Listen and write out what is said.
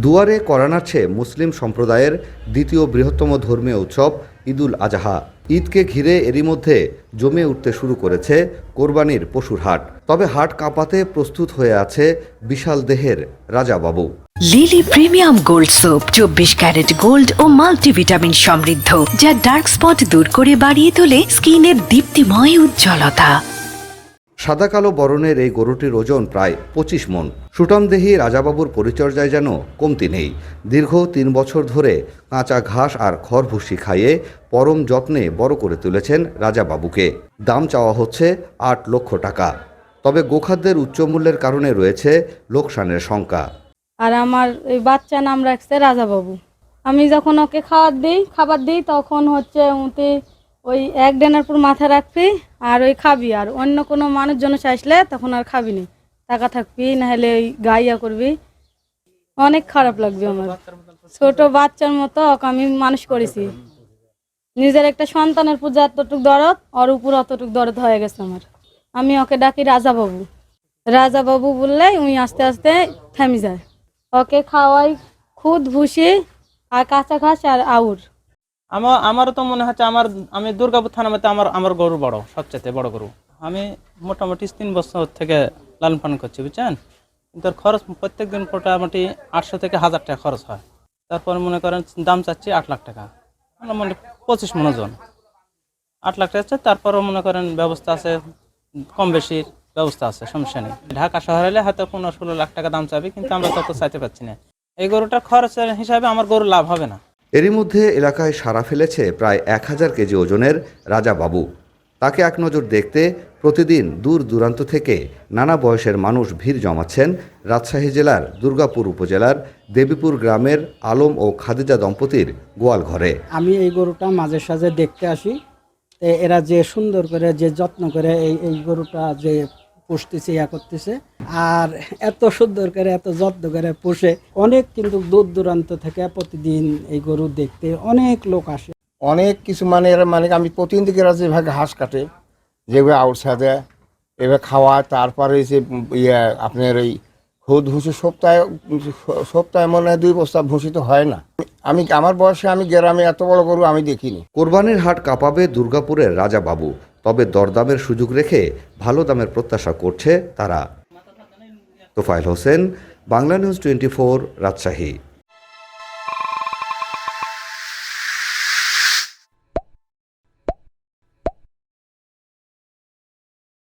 দুয়ারে কড়া নাড়ছে মুসলিম সম্প্রদায়ের দ্বিতীয় বৃহত্তম ধর্মীয় উৎসব ঈদুল আজহা। ঈদকে ঘিরে এরই মধ্যে জমে উঠতে শুরু করেছে কোরবানির পশুর হাট। তবে হাট কাঁপাতে প্রস্তুত হয়ে আছে বিশাল দেহের রাজাবাবু। Lily premium gold soap 24 carat gold ও মাল্টিভিটামিন সমৃদ্ধ, যা ডার্ক স্পট দূর করে বাড়িয়ে তোলে স্কিনের দীপ্তিময় উজ্জ্বলতা। সাদা কালো বরণের এই গরুটির ওজন প্রায় 25 মণ। সুঠামদেহী রাজাবাবুর পরিচর্যায় যেন কমতি নেই। দীর্ঘ 3 বছর ধরে কাঁচা ঘাস আর খড় ভুসি খাইয়ে পরম যত্নে বড় করে তুলেছেন রাজাবাবুকে। দাম চাওয়া হচ্ছে 8 লক্ষ টাকা। তবে গোখাদ্যের উচ্চ মূল্যের কারণে রয়েছে লোকসানের শঙ্কা। আর আমার এই বাচ্চা নাম রাখছে রাজাবাবু। আমি যখন ওকে খাবার দিই তখন হচ্ছে ওই এক ডেনার পর মাথা রাখবি আর ওই খাবি, আর অন্য কোনো মানুষজন চাইলে তখন আর খাবি না, টাকা থাকবি না হলে ওই গাইয়া করবি। অনেক খারাপ লাগবে আমার। ছোট বাচ্চার মতো ওকে আমি মানুষ করেছি। নিজের একটা সন্তানের পূজা এতটুক দরদ, ওর উপর অতটুক দরদ হয়ে গেছে আমার। আমি ওকে ডাকি রাজাবাবু। রাজাবাবু বললে উনি আস্তে আস্তে থেমে যায়। ওকে খাওয়াই খুদ ভুসি আর কাঁচা ঘাস আর আউর। আমারও তো মনে হচ্ছে আমি দুর্গাপুর থানা মধ্যে আমার গরু বড়, সবচেয়ে বড় গরু। আমি মোটামুটি 3 বছর থেকে লালন পালন করছি, বুঝছেন। কিন্তু খরচ প্রত্যেক দিন মোটামুটি 800 থেকে 1000 টাকা খরচ হয়। তারপর মনে করেন দাম চাচ্ছি 8 লাখ টাকা, মানে 25 মণ ওজন, 8 লাখ টাকা। তারপরও মনে করেন ব্যবস্থা আছে, কম বেশির ব্যবস্থা আছে, সমস্যা নেই। ঢাকা শহরে হলে হয়তো 15-16 লাখ টাকা দাম চাবে, কিন্তু আমরা তত চাইতে পারছি না। এই গরুটার খরচের হিসাবে আমার গরু লাভ হবে না। এরই মধ্যে এলাকায় সাড়া ফেলেছে প্রায় 1000 কেজি ওজনের রাজাবাবু। তাকে এক নজর দেখতে প্রতিদিন দূর দূরান্ত থেকে নানা বয়সের মানুষ ভিড় জমাচ্ছেন রাজশাহী জেলার দুর্গাপুর উপজেলার দেবীপুর গ্রামের আলম ও খাদিজা দম্পতির গোয়াল ঘরে। আমি এই গরুটা মাঝে সাঝে দেখতে আসি। এরা যে সুন্দর করে যে যত্ন করে এই গরুটা যে পুষতেছে, করতেছে, আর এত সুন্দর করে এত যত্ন করে পুষে। অনেক কিন্তু দূর দূরান্ত থেকে প্রতিদিন এই গরু দেখতে অনেক লোক আসে। অনেক কিছু মানে আমি প্রতিদিন থেকে এরা যেভাবে ঘাস কাটে, যেভাবে আউটসা দেয়, এভাবে খাওয়ায়, তারপরে যে আপনার এই খুদ ভুসি সপ্তাহে মনে হয় 2 বস্তা ভুসি তো হয় না। আমার বয়সে আমি গ্রামে এত বড় গরু আমি দেখিনি। কোরবানির হাট কাঁপাবে দুর্গাপুরের রাজাবাবু। তবে দরদামের সুযোগ রেখে ভালো দামের প্রত্যাশা করছে তারা। তোফায়েল হোসেন, বাংলা নিউজ 24, রাজশাহী।